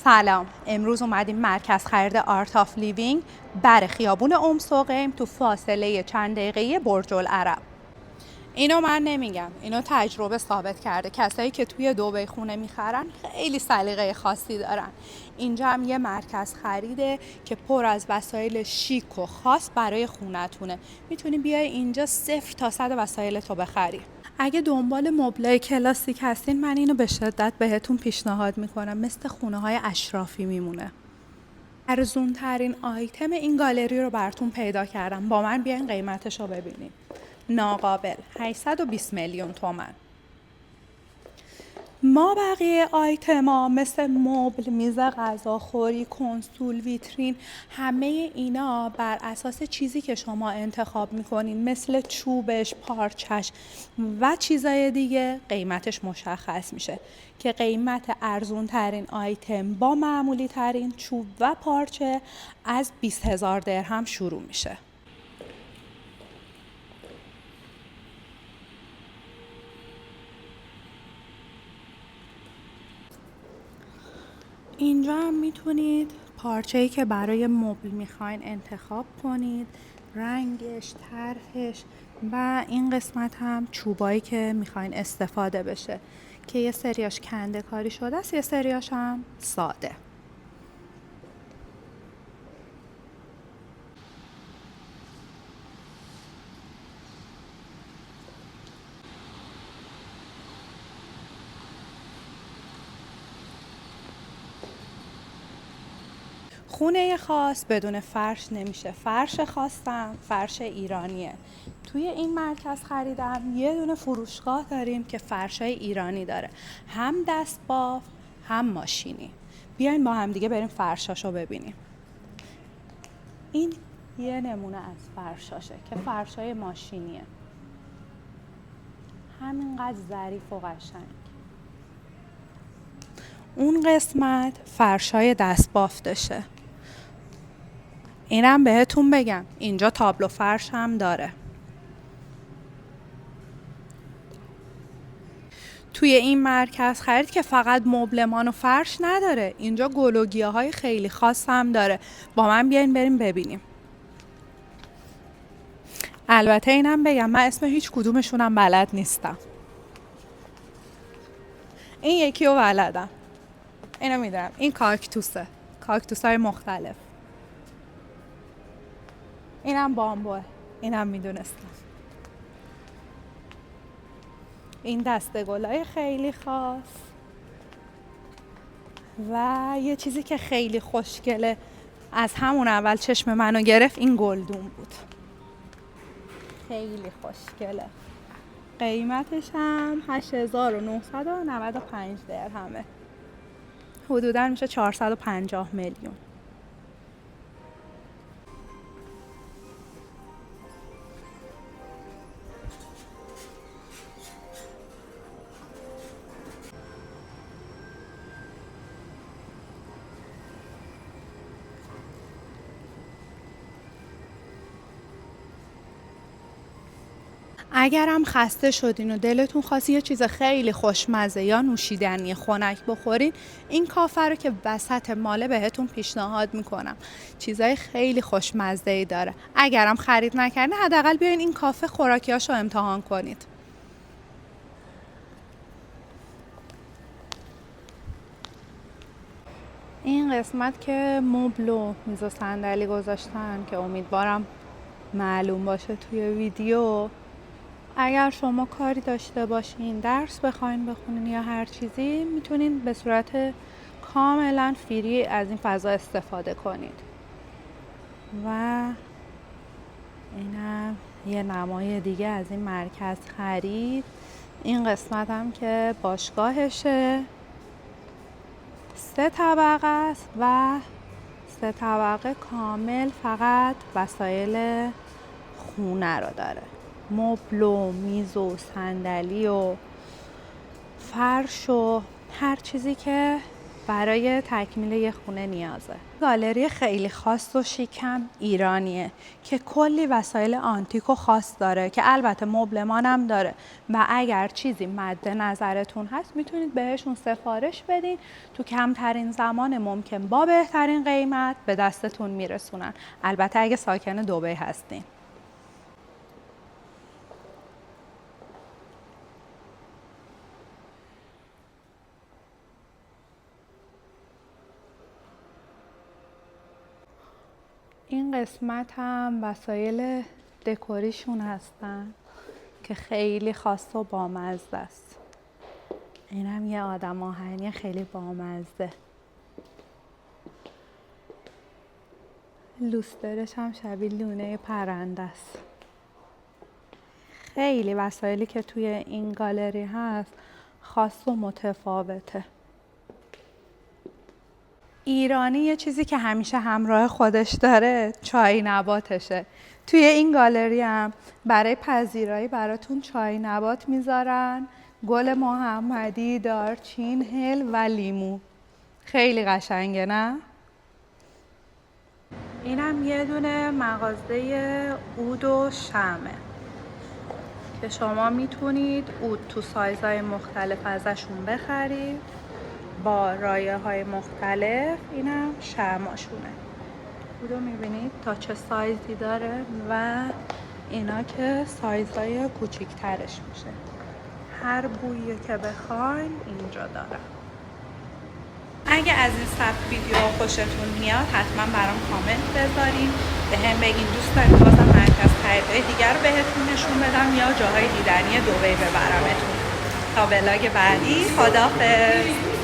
سلام، امروز اومدیم مرکز خرید آرت آف لیوینگ بر خیابون سقیم تو فاصله چند دقیقه‌ای برج العرب. اینو من نمیگم، اینو تجربه ثابت کرده. کسایی که توی دبی خونه میخرن خیلی سلیقه خاصی دارن. اینجا هم یه مرکز خریده که پر از وسایل شیک و خاص برای خونتونه. میتونی بیای اینجا 0 تا 100 وسایل تو بخری. اگه دنبال مبلای کلاسیک هستین، من اینو به شدت بهتون پیشنهاد میکنم. مثل خونه های اشرافی میمونه. ارزون ترین آیتم این گالری رو براتون پیدا کردم. با من بیاین قیمتش رو ببینید. ناقابل 820 میلیون تومان. ما بقیه آیتما مثل مبل، میز غذاخوری، کنسول، ویترین، همه اینا بر اساس چیزی که شما انتخاب میکنین مثل چوبش، پارچش و چیزای دیگه قیمتش مشخص میشه که قیمت ارزون ترین آیتم با معمولی ترین چوب و پارچه از 20,000 درهم شروع میشه. اینجا هم میتونید پارچه‌ای که برای مبل میخواین انتخاب کنید، رنگش، طرحش و این قسمت هم چوبایی که میخواین استفاده بشه که یه سریاش کنده کاری شده است، یه سریاش هم ساده. خونه خاص بدون فرش نمیشه. فرش خاصم فرش ایرانیه. توی این مرکز خریدم یه دونه فروشگاه داریم که فرشای ایرانی داره، هم دست باف هم ماشینی. بیاین با هم دیگه بریم فرشاشو ببینیم. این یه نمونه از فرشاشه که فرشای ماشینیه، همینقدر ظریف و قشنگ. اون قسمت فرشای دست بافتشه. اینم بهتون بگم اینجا تابلو فرش هم داره. توی این مرکز خرید که فقط مبلمان و فرش نداره، اینجا گل و گیاهای خیلی خاص هم داره. با من بیاین بریم ببینیم. البته اینم بگم من اسم هیچ کدومشونم بلد نیستم. این یکی رو بلدم، اینو میدونم. این کاکتوسه، کاکتوس‌های مختلف. اینم بامبوه، اینم میدونستم. این دسته گلای خیلی خاص و یه چیزی که خیلی خوشگله از همون اول چشم منو گرفت این گلدون بود. خیلی خوشگله. قیمتش هم 8,995 درهمه. حدوداً میشه 450 میلیون. اگرم خسته شدین و دلتون خواست یه چیز خیلی خوشمزه یا نوشیدنی خنک بخورین، این کافه رو که وسط ماله بهتون پیشنهاد میکنم. چیزای خیلی خوشمزه‌ای داره. اگرم خرید نکردین حداقل بیاین این کافه خوراکیاشو امتحان کنید. این قسمت که مبل و میز و صندلی گذاشتن که امیدوارم معلوم باشه توی ویدیو، اگر شما کاری داشته باشین، درس بخواین بخونین یا هر چیزی، میتونین به صورت کاملا فری از این فضا استفاده کنید. و اینم یه نمای دیگه از این مرکز خرید. این قسمت هم که باشگاهشه، 3 طبقه است و 3 طبقه کامل فقط وسایل خونه رو داره. مبل و میز و صندلی و فرش و هر چیزی که برای تکمیل یه خونه نیازه. گالری خیلی خاص و شیکم ایرانیه که کلی وسایل آنتیک و خاص داره که البته مبلمان هم داره و اگر چیزی مد نظرتون هست میتونید بهشون سفارش بدین، تو کمترین زمان ممکن با بهترین قیمت به دستتون میرسونن، البته اگه ساکن دبی هستین. این قسمت هم وسایل دکوریشون هستن که خیلی خاص و بامزه است. اینم یه آدم آهنی خیلی بامزه. لوسترش هم شبیه لونه پرنده است. خیلی وسایلی که توی این گالری هست خاص و متفاوته. ایرانی یه چیزی که همیشه همراه خودش داره چای نباتشه. توی این گالری هم برای پذیرایی براتون چای نبات میذارن، گل محمدی، دارچین، هل و لیمو. خیلی قشنگه نه؟ اینم یه دونه مغازه عود و شمعه که شما میتونید عود تو سایزهای مختلف ازشون بخرید با رایه های مختلف. اینم شمعاشونه. عودو میبینید تا چه سایزی داره و اینا که سایزهای کوچیکترش میشه. هر بویی که بخواین اینجا دارم. اگه از این سبک ویدیو خوشتون میاد حتما برام کامنت بذارین، به هم بگین دوست دارید بازم مرکز خریدهای دیگر رو بهتون نشون بدم یا جاهای دیدنی دبی ببرمتون. تا ولاگ بعدی، خداحافظ.